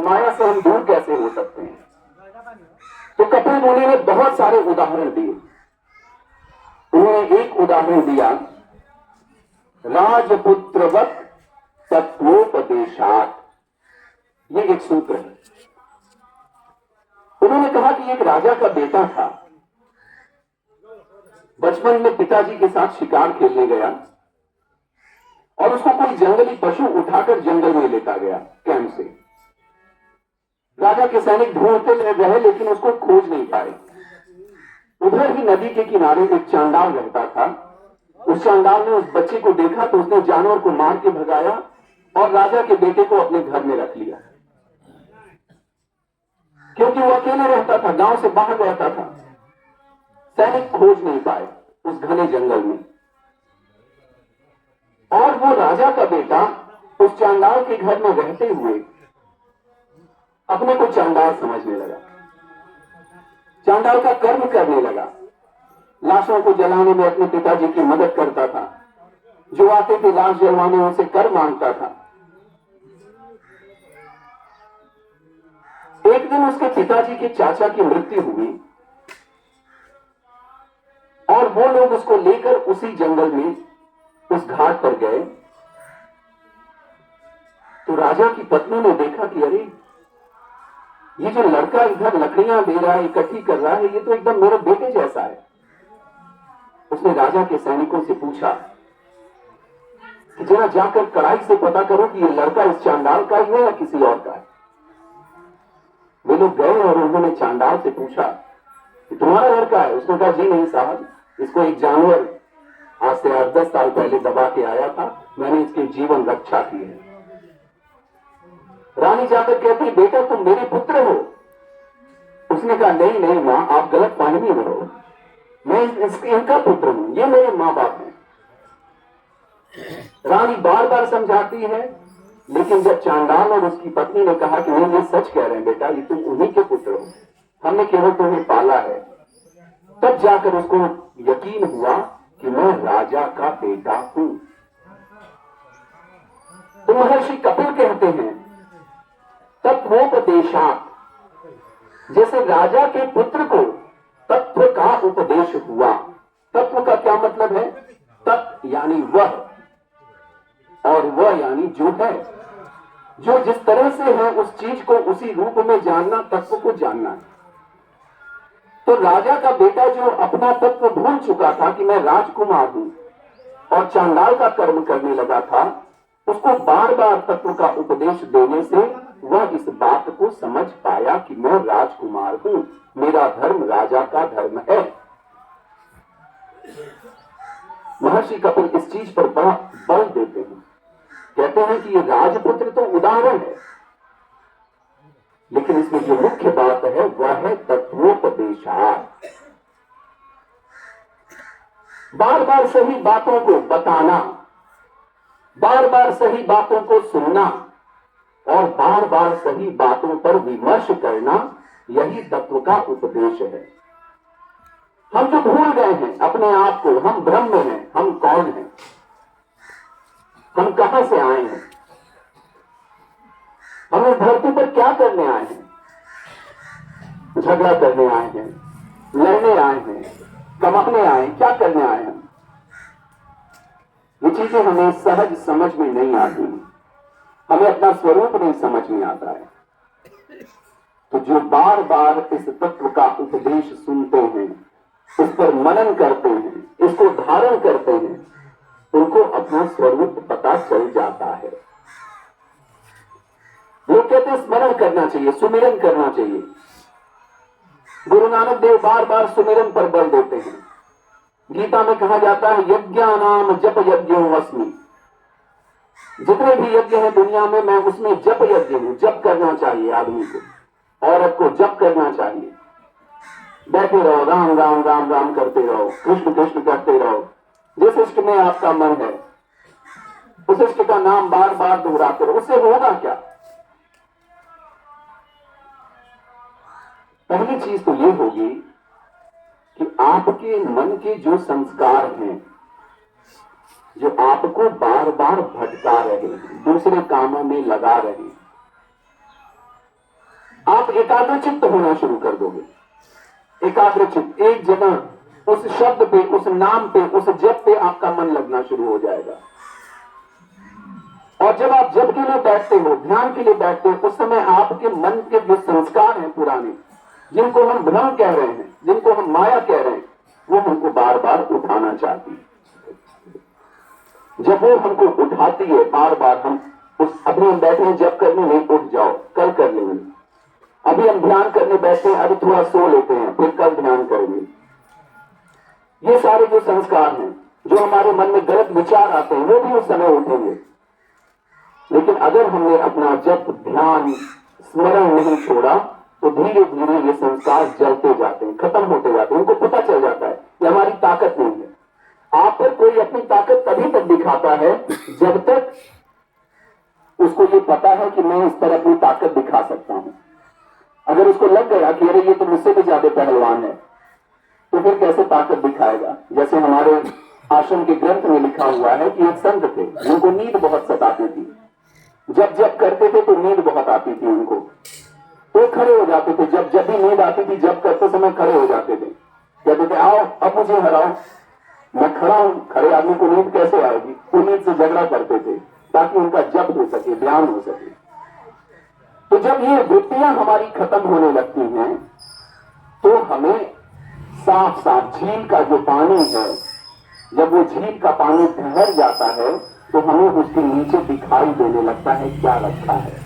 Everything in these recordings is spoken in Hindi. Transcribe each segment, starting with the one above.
माया से हम दूर कैसे हो सकते हैं। तो कपिल मुनि ने बहुत सारे उदाहरण दिए। उन्होंने एक उदाहरण दिया, राजपुत्रवत तत्वोपदेशात्, ये एक सूत्र है। उन्होंने कहा कि एक राजा का बेटा था, बचपन में पिताजी के साथ शिकार खेलने गया और उसको कोई जंगली पशु उठाकर जंगल में लेता गया कैंप से। राजा के सैनिक ढूंढते रहे लेकिन उसको खोज नहीं पाए। उधर ही नदी के किनारे एक चांडाल रहता था। उस चांडाल ने उस बच्चे को देखा तो उसने जानवर को मार के भगाया और राजा के बेटे को अपने घर में रख लिया, क्योंकि वो अकेले रहता था, गांव से बाहर रहता था। सैनिक खोज नहीं पाए उस घने जंगल में। और वो राजा का बेटा उस चांडाल के घर में रहते हुए अपने को चांडाल समझने लगा, चांडाल का कर्म करने लगा। लाशों को जलाने में अपने पिताजी की मदद करता था, जो आते थे लाश जलवाने उनसे कर मांगता था। एक दिन उसके पिताजी के चाचा की मृत्यु हुई और वो लोग उसको लेकर उसी जंगल में उस घाट पर गए। तो राजा की पत्नी ने देखा कि अरे, ये जो लड़का इधर लकड़ियां दे रहा है, इकट्ठी कर रहा है, ये तो एकदम मेरे बेटे जैसा है। उसने राजा के सैनिकों से पूछा कि जरा जाकर कड़ाई से पता करो कि ये लड़का इस चांडाल का ही है या किसी और का है। वे लोग गए और उन्होंने चांडाल से पूछा कि तुम्हारा लड़का है? उसने कहा जी नहीं साहब, इसको एक जानवर आज से 8-10 साल पहले दबा के आया था, मैंने इसकी जीवन रक्षा की है। रानी जाकर कहती, बेटा तुम मेरे पुत्र हो? उसने कहा नहीं नहीं मां, आप गलत फहमी में हो, मैं इनका पुत्र हूं, ये मेरे मां बाप हैं। रानी बार बार समझाती है, लेकिन जब चांडाल और उसकी पत्नी ने कहा कि नहीं ये सच कह रहे हैं बेटा, ये तुम उन्हीं के पुत्र हो, हमने केवल तुम्हें पाला है, तब जाकर उसको यकीन हुआ कि मैं राजा का बेटा हूं। तो महर्षि कपिल कहते हैं तत्वोपदेशात्, जैसे राजा के पुत्र को तत्व का उपदेश हुआ। तत्व का क्या मतलब है? तत् यानी वह, और वह यानी जो है। जो जिस तरह से है उस चीज को उसी रूप में जानना, तत्व को जानना है। तो राजा का बेटा जो अपना तत्व भूल चुका था कि मैं राजकुमार हूं और चांडाल का कर्म करने लगा था, उसको बार बार तत्व का उपदेश देने से वह इस बात को समझ पाया कि मैं राजकुमार हूं, मेरा धर्म राजा का धर्म है। महर्षि कपिल इस चीज पर बड़ा बल देते हैं, कहते हैं कि ये राजपुत्र तो उदाहरण है, लेकिन इसमें जो मुख्य बात है वह है तत्वोपदेशात्। बार बार सही बातों को बताना, बार बार सही बातों को सुनना और बार बार सही बातों पर विमर्श करना, यही तत्व का उपदेश है। हम जो भूल गए हैं अपने आप को, हम भ्रम में हैं, हम कौन हैं, हम कहां से आए हैं, हम इस धरती पर क्या करने आए हैं? झगड़ा करने आए हैं, लड़ने आए हैं, कमाने आए हैं, क्या करने आए हैं? ये चीजें हमें सहज समझ में नहीं आती, हमें अपना स्वरूप नहीं समझ में आता है। तो जो बार बार इस तत्व का उपदेश सुनते हैं, इस पर मनन करते हैं, इसको धारण करते हैं, उनको अपना स्वरूप पता चल जाता है। लोग कहते हैं स्मरण करना चाहिए, सुमिरन करना चाहिए। गुरु नानक देव बार बार सुमिरन पर बल देते हैं। गीता में कहा जाता है यज्ञानाम जप यज्ञो अस्मि, जितने भी यज्ञ हैं दुनिया में मैं उसमें जप यज्ञ हूं। जप करना चाहिए आदमी को, औरत को जप करना चाहिए। बैठे रहो, राम राम राम राम करते रहो, कृष्ण कृष्ण करते रहो। जिस इष्ट में आपका मन है उस इष्ट का नाम बार बार दोहराते रहो। उससे होगा क्या? पहली चीज तो ये होगी कि आपके मन के जो संस्कार हैं, जो आपको बार बार भटका रहे, दूसरे कामों में लगा रहे, एकाग्रचित्त होना शुरू कर दोगे। एकाग्रचित्त, एक जगह उस शब्द पे, उस नाम पे, उस जप पे आपका मन लगना शुरू हो जाएगा। और जब आप जप के लिए बैठते हो, ध्यान के लिए बैठते हो, उस समय आपके मन के जो संस्कार हैं पुराने, जिनको हम भ्रम कह रहे हैं, जिनको हम माया कह रहे हैं, वो हमको बार बार उठाना चाहती है। जब वो हमको उठाती है बार बार, हम अभी हम बैठे हैं जप करने, नहीं उठ जाओ, कल कर लेंगे। अभी हम ध्यान करने बैठे हैं, अभी थोड़ा सो लेते हैं, फिर कल ध्यान करेंगे। ये सारे जो संस्कार हैं, जो हमारे मन में गलत विचार आते हैं, वो भी उस समय उठेंगे। लेकिन अगर हमने अपना जप, ध्यान, स्मरण नहीं छोड़ा, तो धीरे धीरे ये संस्कार जलते जाते हैं, खत्म होते जाते हैं। उनको पता चल जाता है कि हमारी ताकत नहीं है। आप पर कोई अपनी ताकत तभी तक दिखाता है जब तक उसको ये पता है कि मैं इस पर अपनी ताकत दिखा सकता हूं। अगर उसको लग गया कि अरे ये तो मुझसे भी ज्यादा पहलवान है, तो फिर कैसे ताकत दिखाएगा। जैसे हमारे आश्रम के ग्रंथ में लिखा हुआ है कि एक संत थे, उनको नींद बहुत सताती थी। जब जब करते थे तो नींद बहुत आती थी उनको, तो खड़े हो जाते थे। जब जब भी नींद आती थी, जब करते समय खड़े हो जाते थे, कहते थे आओ अब मुझे हराओ, मैं खड़ा हूं। खड़े आदमी को नींद कैसे आएगी? वो नींद से झगड़ा करते थे ताकि उनका जप हो सके, ध्यान हो सके। तो जब ये वृत्तियां हमारी खत्म होने लगती हैं, तो हमें साफ साफ झील का जो पानी है, जब वो झील का पानी ठहर जाता है, तो हमें उसके नीचे दिखाई देने लगता है क्या रखा है।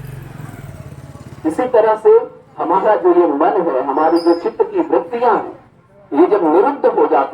इसी तरह से हमारा जो ये मन है, हमारी जो चित्त की वृत्तियां हैं, ये जब निरुद्ध हो जाती